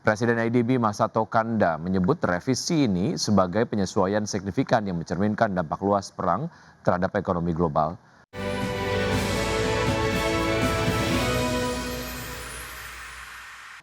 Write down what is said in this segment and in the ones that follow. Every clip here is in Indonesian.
Presiden IDB Masato Kanda menyebut revisi ini sebagai penyesuaian signifikan yang mencerminkan dampak luas perang terhadap ekonomi global.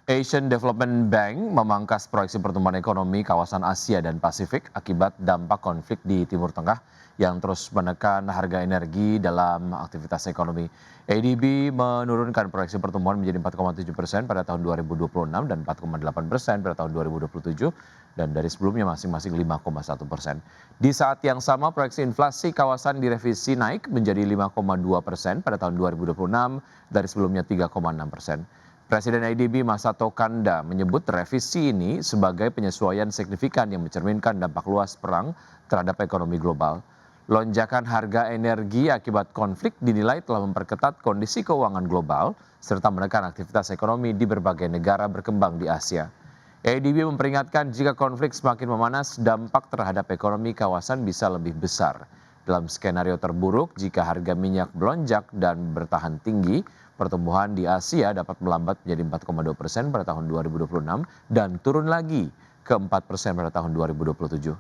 Asian Development Bank memangkas proyeksi pertumbuhan ekonomi kawasan Asia dan Pasifik akibat dampak konflik di Timur Tengah yang terus menekan harga energi dalam aktivitas ekonomi. ADB menurunkan proyeksi pertumbuhan menjadi 4,7% pada tahun 2026 dan 4,8% pada tahun 2027 dan dari sebelumnya masing-masing 5,1%. Di saat yang sama proyeksi inflasi kawasan direvisi naik menjadi 5,2% pada tahun 2026 dari sebelumnya 3,6%. Presiden IDB Masato Kanda menyebut revisi ini sebagai penyesuaian signifikan yang mencerminkan dampak luas perang terhadap ekonomi global. Lonjakan harga energi akibat konflik dinilai telah memperketat kondisi keuangan global serta menekan aktivitas ekonomi di berbagai negara berkembang di Asia. IDB memperingatkan jika konflik semakin memanas, dampak terhadap ekonomi kawasan bisa lebih besar. Dalam skenario terburuk, jika harga minyak melonjak dan bertahan tinggi, pertumbuhan di Asia dapat melambat menjadi 4,2% pada tahun 2026 dan turun lagi ke 4% pada tahun 2027.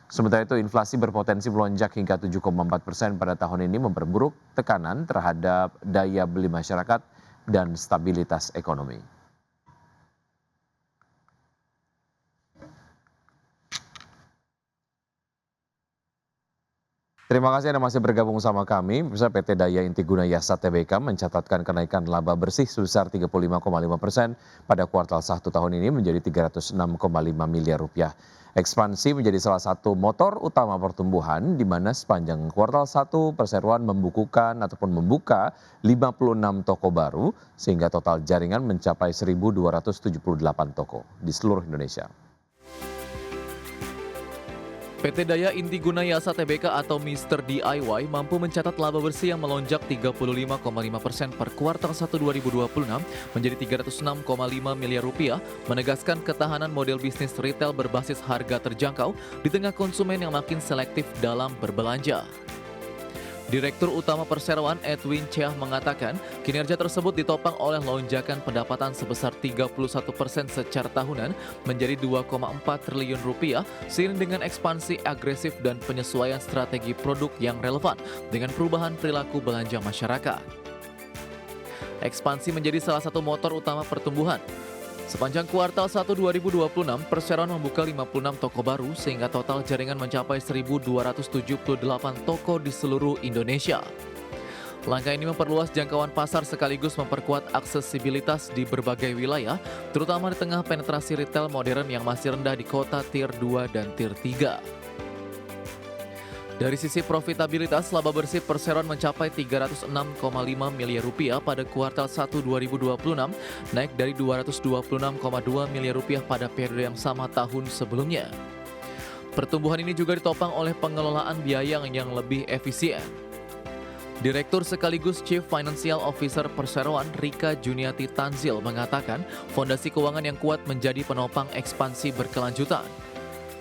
Sementara itu, inflasi berpotensi melonjak hingga 7,4% pada tahun ini memperburuk tekanan terhadap daya beli masyarakat dan stabilitas ekonomi. Terima kasih Anda masih bergabung sama kami. Pemirsa, PT Daya Inti Guna Yasa Tbk mencatatkan kenaikan laba bersih sebesar 35,5% pada kuartal 1 tahun ini menjadi 306,5 miliar rupiah. Ekspansi menjadi salah satu motor utama pertumbuhan di mana sepanjang kuartal 1 perseroan membuka 56 toko baru sehingga total jaringan mencapai 1.278 toko di seluruh Indonesia. PT Daya Inti Guna Yasa Tbk atau Mr. DIY mampu mencatat laba bersih yang melonjak 35,5% per kuartal 1 2026 menjadi 306,5 miliar rupiah, menegaskan ketahanan model bisnis retail berbasis harga terjangkau di tengah konsumen yang makin selektif dalam berbelanja. Direktur Utama Perseroan Edwin Chiah mengatakan kinerja tersebut ditopang oleh lonjakan pendapatan sebesar 31% secara tahunan menjadi 2,4 triliun rupiah seiring dengan ekspansi agresif dan penyesuaian strategi produk yang relevan dengan perubahan perilaku belanja masyarakat. Ekspansi menjadi salah satu motor utama pertumbuhan. Sepanjang kuartal 1 2026, Perseroan membuka 56 toko baru sehingga total jaringan mencapai 1.278 toko di seluruh Indonesia. Langkah ini memperluas jangkauan pasar sekaligus memperkuat aksesibilitas di berbagai wilayah, terutama di tengah penetrasi retail modern yang masih rendah di kota Tier 2 dan Tier 3. Dari sisi profitabilitas, laba bersih Perseroan mencapai 306,5 miliar rupiah pada kuartal 1 2026, naik dari 226,2 miliar rupiah pada periode yang sama tahun sebelumnya. Pertumbuhan ini juga ditopang oleh pengelolaan biaya yang lebih efisien. Direktur sekaligus Chief Financial Officer Perseroan Rika Juniati Tanzil mengatakan fondasi keuangan yang kuat menjadi penopang ekspansi berkelanjutan.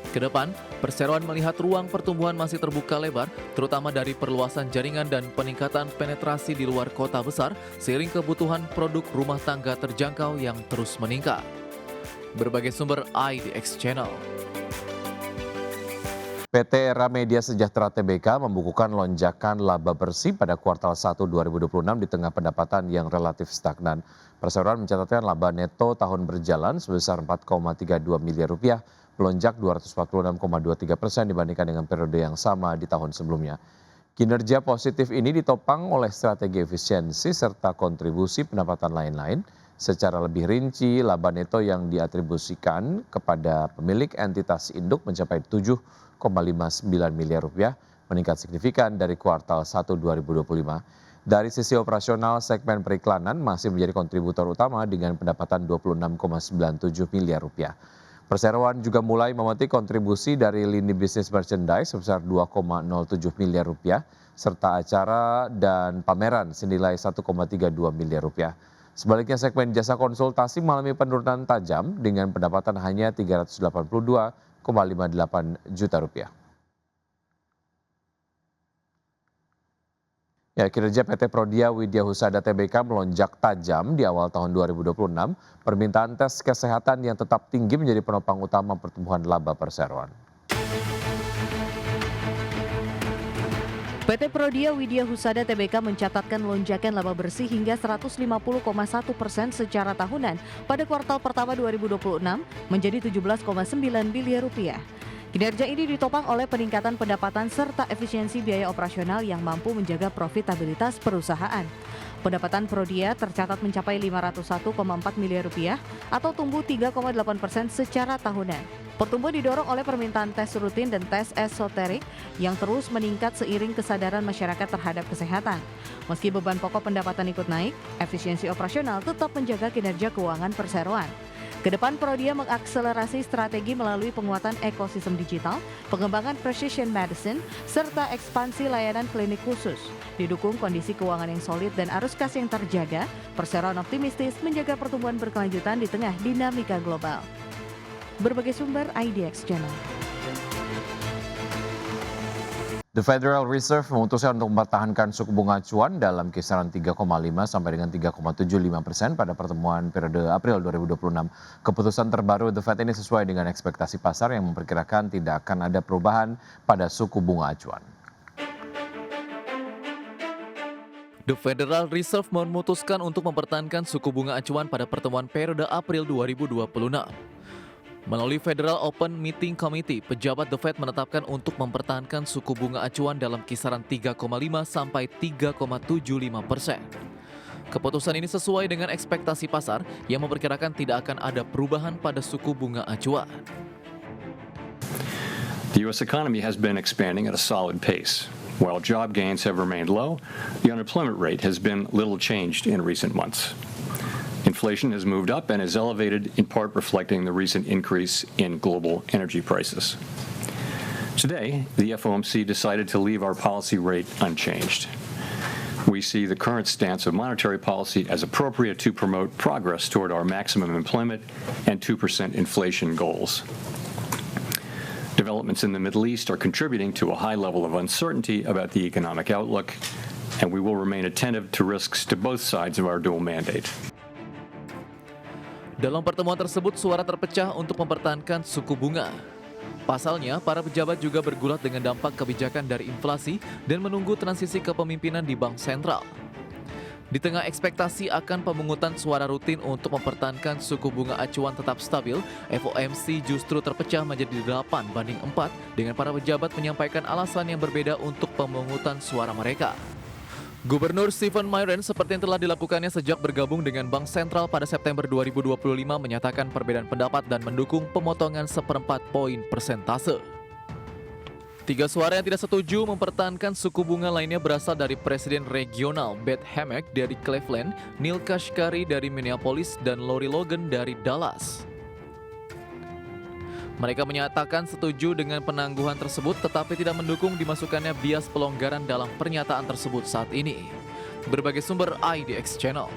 Kedepan, Perseroan melihat ruang pertumbuhan masih terbuka lebar, terutama dari perluasan jaringan dan peningkatan penetrasi di luar kota besar, seiring kebutuhan produk rumah tangga terjangkau yang terus meningkat. Berbagai sumber IDX Channel. PT Era Media Sejahtera Tbk membukukan lonjakan laba bersih pada kuartal 1 2026 di tengah pendapatan yang relatif stagnan. Perseroan mencatatkan laba neto tahun berjalan sebesar 4,32 miliar rupiah, melonjak 246,23% dibandingkan dengan periode yang sama di tahun sebelumnya. Kinerja positif ini ditopang oleh strategi efisiensi serta kontribusi pendapatan lain-lain. Secara lebih rinci, laba neto yang diatribusikan kepada pemilik entitas induk mencapai 7,59 miliar rupiah, meningkat signifikan dari kuartal 1 2025. Dari sisi operasional, segmen periklanan masih menjadi kontributor utama dengan pendapatan 26,97 miliar rupiah. Perseroan juga mulai memetik kontribusi dari lini bisnis merchandise sebesar 2,07 miliar rupiah, serta acara dan pameran senilai 1,32 miliar rupiah. Sebaliknya segmen jasa konsultasi mengalami penurunan tajam dengan pendapatan hanya 382,58 juta rupiah. Ya, kinerja PT Prodia Widya Husada Tbk melonjak tajam di awal tahun 2026. Permintaan tes kesehatan yang tetap tinggi menjadi penopang utama pertumbuhan laba perseroan. PT Prodia Widya Husada Tbk mencatatkan lonjakan laba bersih hingga 150,1% secara tahunan pada kuartal pertama 2026 menjadi 17,9 miliar rupiah. Kinerja ini ditopang oleh peningkatan pendapatan serta efisiensi biaya operasional yang mampu menjaga profitabilitas perusahaan. Pendapatan Prodia tercatat mencapai 501,4 miliar rupiah atau tumbuh 3,8% secara tahunan. Pertumbuhan didorong oleh permintaan tes rutin dan tes esoterik yang terus meningkat seiring kesadaran masyarakat terhadap kesehatan. Meski beban pokok pendapatan ikut naik, efisiensi operasional tetap menjaga kinerja keuangan perseroan. Kedepan Prodia mengakselerasi strategi melalui penguatan ekosistem digital, pengembangan precision medicine, serta ekspansi layanan klinik khusus. Didukung kondisi keuangan yang solid dan arus kas yang terjaga, perseroan optimistis menjaga pertumbuhan berkelanjutan di tengah dinamika global. Berbagai sumber IDX Channel. The Federal Reserve memutuskan untuk mempertahankan suku bunga acuan dalam kisaran 3,5 sampai dengan 3,75% pada pertemuan periode April 2026. Keputusan terbaru The Fed ini sesuai dengan ekspektasi pasar yang memperkirakan tidak akan ada perubahan pada suku bunga acuan. The Federal Reserve memutuskan untuk mempertahankan suku bunga acuan pada pertemuan periode April 2026. Melalui Federal Open Meeting Committee, pejabat The Fed menetapkan untuk mempertahankan suku bunga acuan dalam kisaran 3,5 sampai 3,75%. Keputusan ini sesuai dengan ekspektasi pasar yang memperkirakan tidak akan ada perubahan pada suku bunga acuan. The U.S. economy has been expanding at a solid pace. While job gains have remained low, the unemployment rate has been little changed in recent months. Inflation has moved up and is elevated, in part reflecting the recent increase in global energy prices. Today, the FOMC decided to leave our policy rate unchanged. We see the current stance of monetary policy as appropriate to promote progress toward our maximum employment and 2% inflation goals. Developments in the Middle East are contributing to a high level of uncertainty about the economic outlook, and we will remain attentive to risks to both sides of our dual mandate. Dalam pertemuan tersebut, suara terpecah untuk mempertahankan suku bunga. Pasalnya, para pejabat juga bergulat dengan dampak kebijakan dari inflasi dan menunggu transisi kepemimpinan di Bank Sentral. Di tengah ekspektasi akan pemungutan suara rutin untuk mempertahankan suku bunga acuan tetap stabil, FOMC justru terpecah menjadi 8-4 dengan para pejabat menyampaikan alasan yang berbeda untuk pemungutan suara mereka. Gubernur Stephen Mairen seperti yang telah dilakukannya sejak bergabung dengan Bank Sentral pada September 2025 menyatakan perbedaan pendapat dan mendukung pemotongan 1/4 poin persentase. 3 suara yang tidak setuju mempertahankan suku bunga lainnya berasal dari Presiden Regional Beth Hammack dari Cleveland, Neil Kashkari dari Minneapolis, dan Lori Logan dari Dallas. Mereka menyatakan setuju dengan penangguhan tersebut tetapi tidak mendukung dimasukkannya bias pelonggaran dalam pernyataan tersebut saat ini. Berbagai sumber IDX Channel.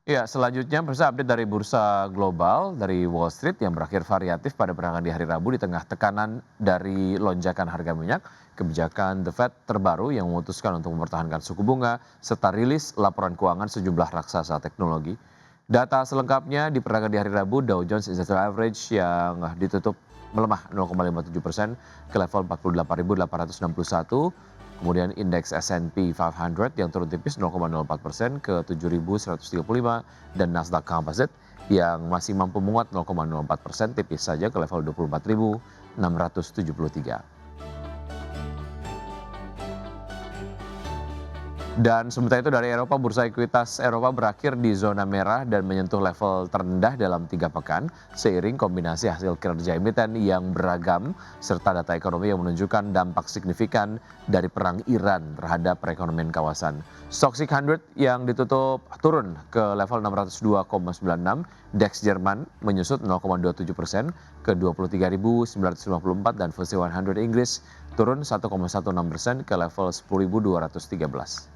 Ya, selanjutnya pemirsa update dari bursa global dari Wall Street yang berakhir variatif pada perangan di hari Rabu di tengah tekanan dari lonjakan harga minyak, kebijakan The Fed terbaru yang memutuskan untuk mempertahankan suku bunga serta rilis laporan keuangan sejumlah raksasa teknologi. Data selengkapnya di perdagangan di hari Rabu, Dow Jones Industrial Average yang ditutup melemah 0,57% ke level 48.861. Kemudian indeks S&P 500 yang turun tipis 0,04% ke 7.135 dan Nasdaq Composite yang masih mampu menguat 0,04% tipis saja ke level 24.673. Dan sementara itu dari Eropa, bursa ekuitas Eropa berakhir di zona merah dan menyentuh level terendah dalam 3 pekan seiring kombinasi hasil kinerja emiten yang beragam serta data ekonomi yang menunjukkan dampak signifikan dari perang Iran terhadap perekonomian kawasan. Stoxx 100 yang ditutup turun ke level 602,96, DAX Jerman menyusut 0,27% ke 23.954 dan FTSE 100 Inggris turun 1,16% ke level 10.213.